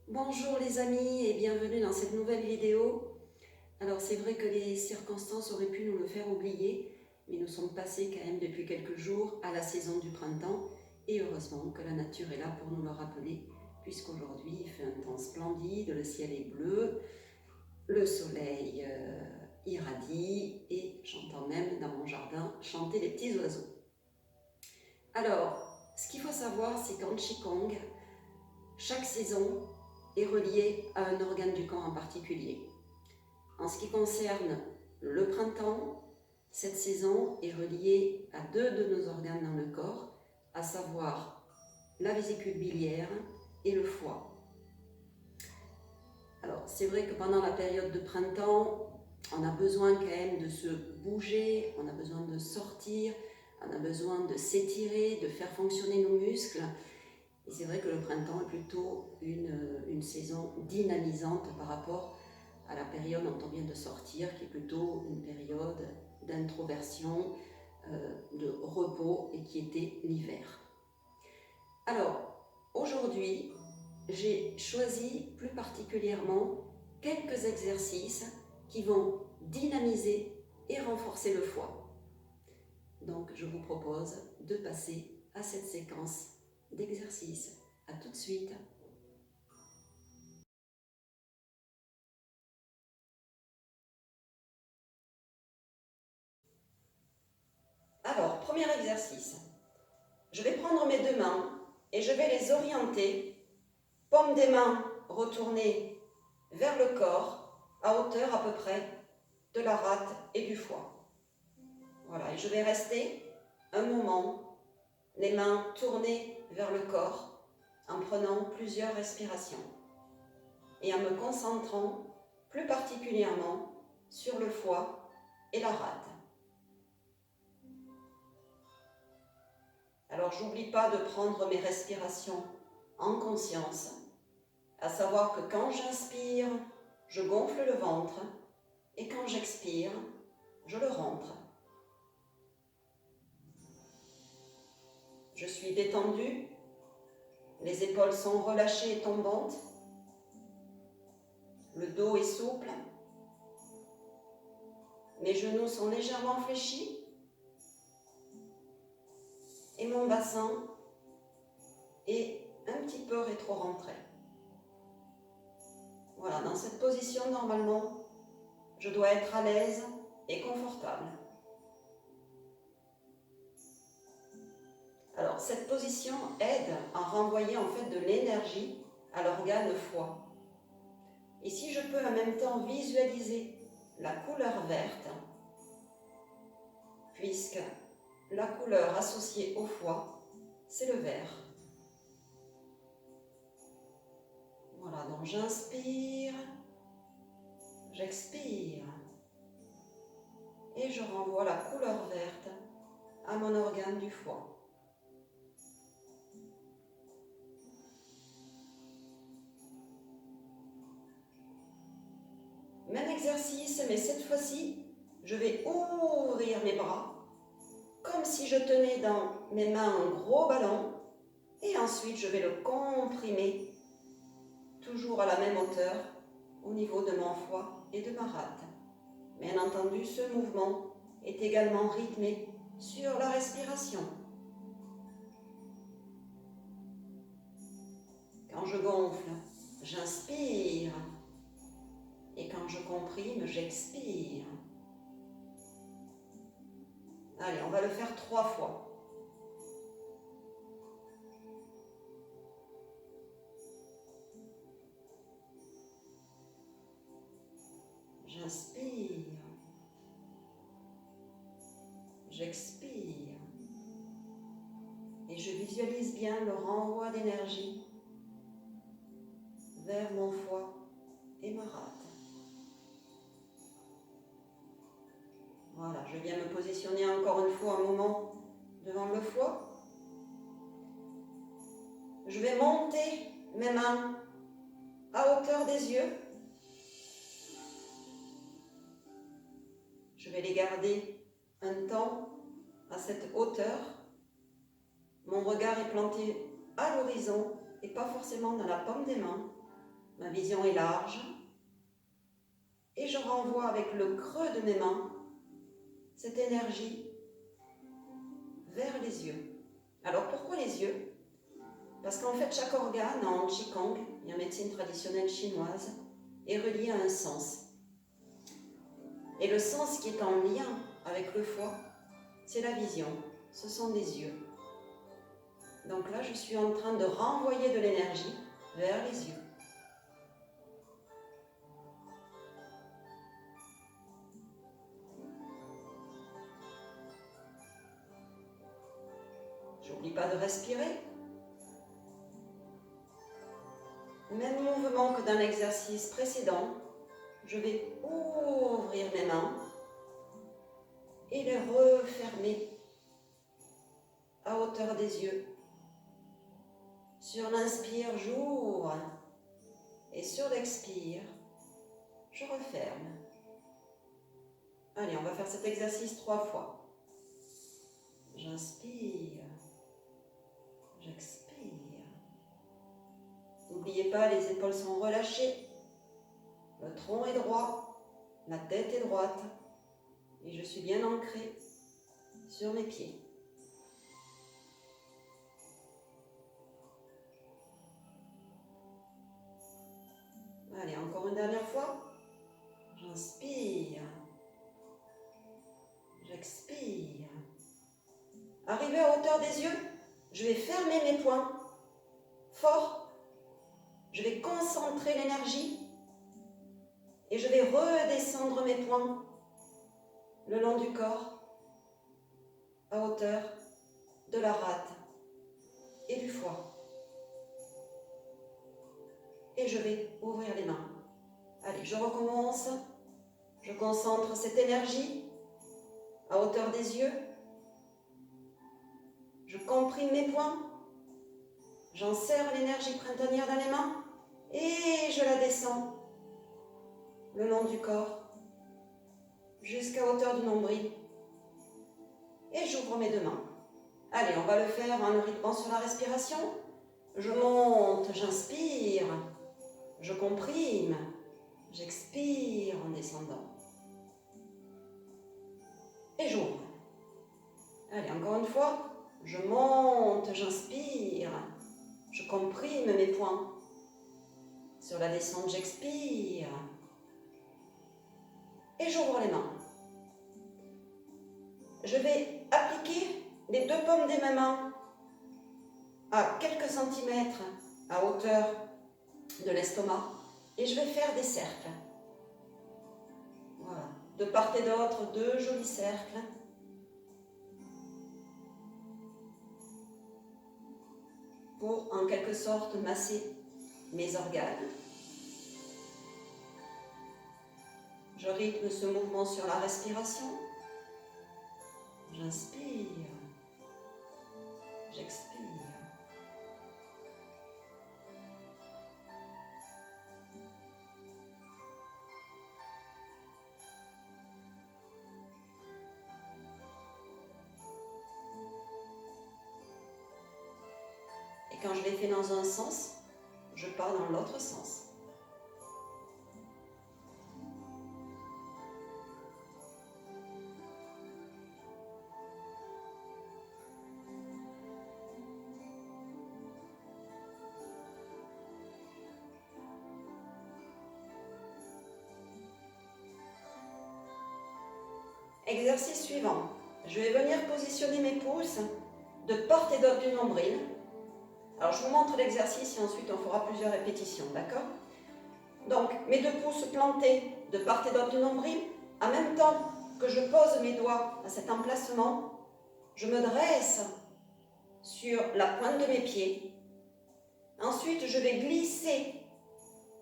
Bonjour les amis et bienvenue dans cette nouvelle vidéo. Alors c'est vrai que les circonstances auraient pu nous le faire oublier, mais nous sommes passés quand même depuis quelques jours à la saison du printemps et heureusement que la nature est là pour nous le rappeler puisqu'aujourd'hui il fait un temps splendide, le ciel est bleu, le soleil irradie et j'entends même dans mon jardin chanter les petits oiseaux. Alors, ce qu'il faut savoir c'est qu'en Qigong, chaque saison est reliée à un organe du corps en particulier. En ce qui concerne le printemps, cette saison est reliée à deux de nos organes dans le corps, à savoir la vésicule biliaire et le foie. Alors, c'est vrai que pendant la période de printemps, on a besoin quand même de se bouger, on a besoin de sortir, on a besoin de s'étirer, de faire fonctionner nos muscles. Et c'est vrai que le printemps est plutôt une saison dynamisante par rapport à la période dont on vient de sortir, qui est plutôt une période d'introversion, de repos et qui était l'hiver. Alors, aujourd'hui, j'ai choisi plus particulièrement quelques exercices qui vont dynamiser et renforcer le foie. Donc, je vous propose de passer à cette séquence d'exercices. À tout de suite. Alors, premier exercice. Je vais prendre mes deux mains et je vais les orienter, paume des mains retournées vers le corps, à hauteur à peu près de la rate et du foie. Voilà, et je vais rester un moment, les mains tournées vers le corps, en prenant plusieurs respirations et en me concentrant plus particulièrement sur le foie et la rate. Alors, j'oublie pas de prendre mes respirations en conscience, à savoir que quand j'inspire, je gonfle le ventre et quand j'expire, je le rentre. Je suis détendue, les épaules sont relâchées et tombantes, le dos est souple, mes genoux sont légèrement fléchis et mon bassin est un petit peu rétro-rentré. Voilà, dans cette position, normalement, je dois être à l'aise et confortable. Alors, cette position aide à renvoyer en fait de l'énergie à l'organe foie. Et si je peux en même temps visualiser la couleur verte, puisque la couleur associée au foie, c'est le vert. Voilà, donc j'inspire, j'expire et je renvoie la couleur verte à mon organe du foie. Même exercice, mais cette fois-ci, je vais ouvrir mes bras comme si je tenais dans mes mains un gros ballon et ensuite je vais le comprimer toujours à la même hauteur au niveau de mon foie et de ma rate. Bien entendu, ce mouvement est également rythmé sur la respiration. Quand je gonfle, j'inspire et quand je comprime, j'expire. Allez, on va le faire 3 fois. J'inspire, j'expire et je visualise bien le renvoi d'énergie vers mon foie et ma rate. Voilà, je viens me positionner encore une fois un moment devant le foie. Je vais monter mes mains à hauteur des yeux. Je vais les garder un temps à cette hauteur. Mon regard est planté à l'horizon et pas forcément dans la paume des mains. Ma vision est large. Et je renvoie avec le creux de mes mains cette énergie vers les yeux. Alors pourquoi les yeux? Parce qu'en fait chaque organe en Qigong, et en médecine traditionnelle chinoise, est relié à un sens. Et le sens qui est en lien avec le foie, c'est la vision, ce sont les yeux. Donc là je suis en train de renvoyer de l'énergie vers les yeux. J'oublie pas de respirer. Même mouvement que dans l'exercice précédent, je vais ouvrir mes mains et les refermer à hauteur des yeux. Sur l'inspire, j'ouvre et sur l'expire, je referme. Allez, on va faire cet exercice 3 fois. J'inspire, j'expire. N'oubliez pas, les épaules sont relâchées, le tronc est droit, la tête est droite et je suis bien ancrée sur mes pieds. Allez, encore une dernière fois. J'inspire, j'expire. Arrivé à hauteur des yeux, je vais fermer mes poings fort. Je vais concentrer l'énergie et je vais redescendre mes poings le long du corps à hauteur de la rate et du foie. Et je vais ouvrir les mains. Allez, je recommence. Je concentre cette énergie à hauteur des yeux. Je comprime mes poings. J'en serre l'énergie printanière dans les mains et je la descends le long du corps jusqu'à hauteur du nombril. Et j'ouvre mes 2 mains. Allez, on va le faire en le rythmant sur la respiration. Je monte, j'inspire, je comprime, j'expire en descendant. Et j'ouvre. Allez, encore une fois. Je monte, j'inspire, je comprime mes poings. Sur la descente, j'expire. Et j'ouvre les mains. Je vais appliquer les 2 paumes de mes mains à quelques centimètres à hauteur de l'estomac et je vais faire des cercles. Voilà. De part et d'autre, 2 jolis cercles. Pour en quelque sorte masser mes organes. Je rythme ce mouvement sur la respiration. J'inspire, j'expire. Et quand je les fais dans un sens, je pars dans l'autre sens. Exercice suivant. Je vais venir positionner mes pouces de part et d'autre du nombril. Alors je vous montre l'exercice et ensuite on fera plusieurs répétitions, d'accord? Donc mes 2 pouces plantés de part et d'autre du nombril, en même temps que je pose mes doigts à cet emplacement, je me dresse sur la pointe de mes pieds. Ensuite je vais glisser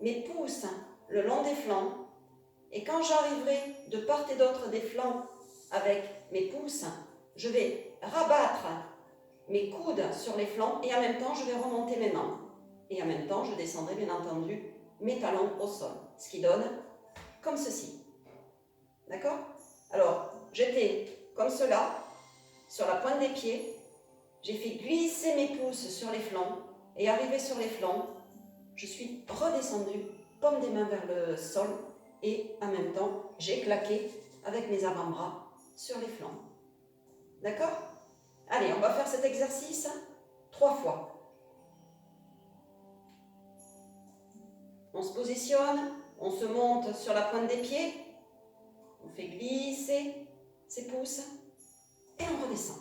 mes pouces le long des flancs et quand j'arriverai de part et d'autre des flancs avec mes pouces, je vais rabattre mes coudes sur les flancs et en même temps je vais remonter mes mains. Et en même temps je descendrai bien entendu mes talons au sol. Ce qui donne comme ceci. D'accord? Alors, j'étais comme cela, sur la pointe des pieds. J'ai fait glisser mes pouces sur les flancs et arrivé sur les flancs, je suis redescendue, paume des mains vers le sol, et en même temps, j'ai claqué avec mes avant-bras sur les flancs. D'accord? Allez, on va faire cet exercice 3 fois. On se positionne, on se monte sur la pointe des pieds, on fait glisser ses pouces et on redescend.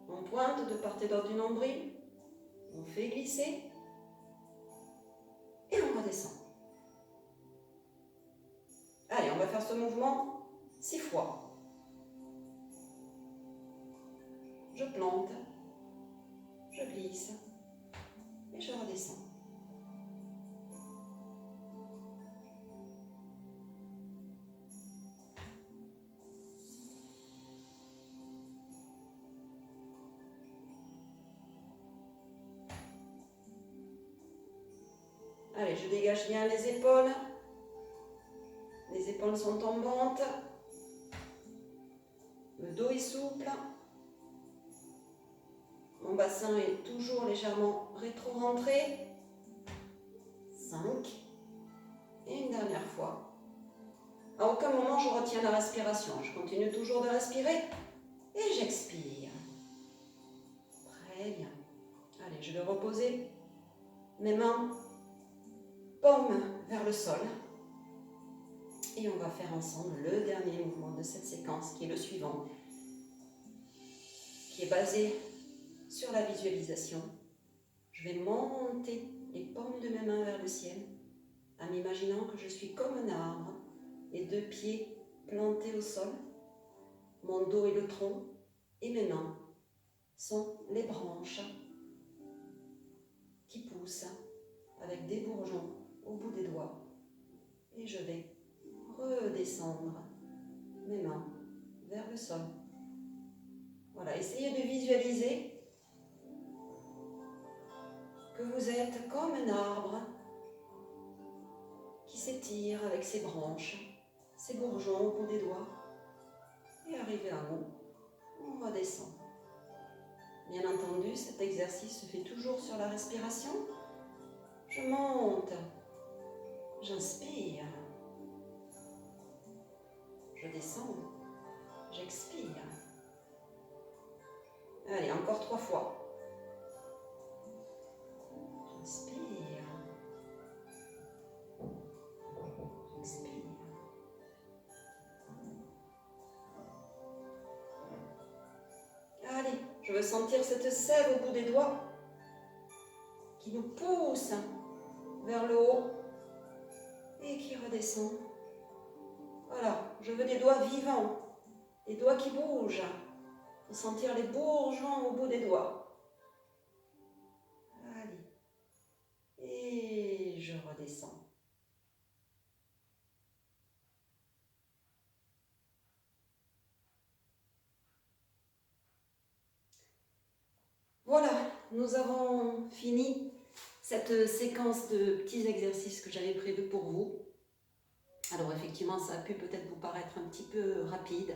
On pointe de part et d'autre du nombril, on fait glisser et on redescend. Allez, on va faire ce mouvement 6 fois. Je plante, je glisse et je redescends. Allez, je dégage bien les épaules. Les épaules sont tombantes. Le dos est souple. Mon bassin est toujours légèrement rétro-rentré. 5. Et une dernière fois. À aucun moment je retiens la respiration. Je continue toujours de respirer. Et j'expire. Très bien. Allez, je vais reposer mes mains, paume vers le sol. Et on va faire ensemble le dernier mouvement de cette séquence qui est le suivant, qui est basé sur la visualisation. Je vais monter les paumes de mes mains vers le ciel en m'imaginant que je suis comme un arbre, les 2 pieds plantés au sol, mon dos est le tronc et mes mains sont les branches qui poussent avec des bourgeons au bout des doigts. Et je vais redescendre mes mains vers le sol. Voilà, essayez de visualiser que vous êtes comme un arbre qui s'étire avec ses branches, ses bourgeons au bout des doigts. Et arrivé en haut, on redescend. Bien entendu, cet exercice se fait toujours sur la respiration. Je monte, j'inspire, je descends, j'expire. Allez, encore 3 fois. J'inspire, j'expire. Allez, je veux sentir cette sève au bout des doigts qui nous pousse vers le haut et qui redescend. Voilà, je veux des doigts vivants, des doigts qui bougent, de sentir les bourgeons au bout des doigts. Allez, et je redescends. Voilà, nous avons fini cette séquence de petits exercices que j'avais prévus pour vous. Alors effectivement, ça a pu peut-être vous paraître un petit peu rapide,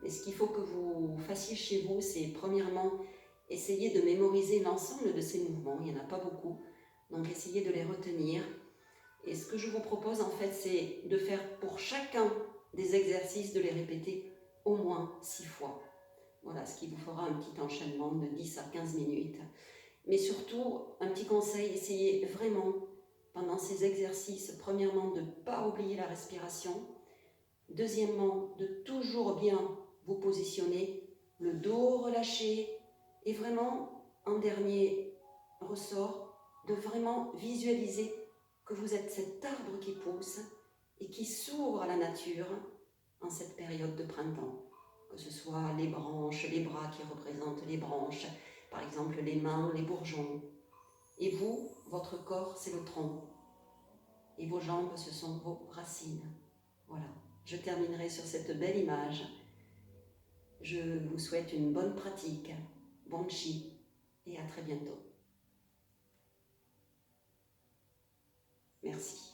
mais ce qu'il faut que vous fassiez chez vous, c'est premièrement essayer de mémoriser l'ensemble de ces mouvements. Il n'y en a pas beaucoup, donc essayez de les retenir. Et ce que je vous propose en fait, c'est de faire pour chacun des exercices, de les répéter au moins 6 fois. Voilà, ce qui vous fera un petit enchaînement de 10 à 15 minutes. Mais surtout, un petit conseil, essayez vraiment pendant ces exercices, premièrement, de ne pas oublier la respiration. Deuxièmement, de toujours bien vous positionner, le dos relâché. Et vraiment, en dernier ressort, de vraiment visualiser que vous êtes cet arbre qui pousse et qui s'ouvre à la nature en cette période de printemps. Que ce soit les branches, les bras qui représentent les branches, par exemple les mains, les bourgeons. Et vous, votre corps, c'est le tronc. Et vos jambes, ce sont vos racines. Voilà, je terminerai sur cette belle image. Je vous souhaite une bonne pratique, bon chi, et à très bientôt. Merci.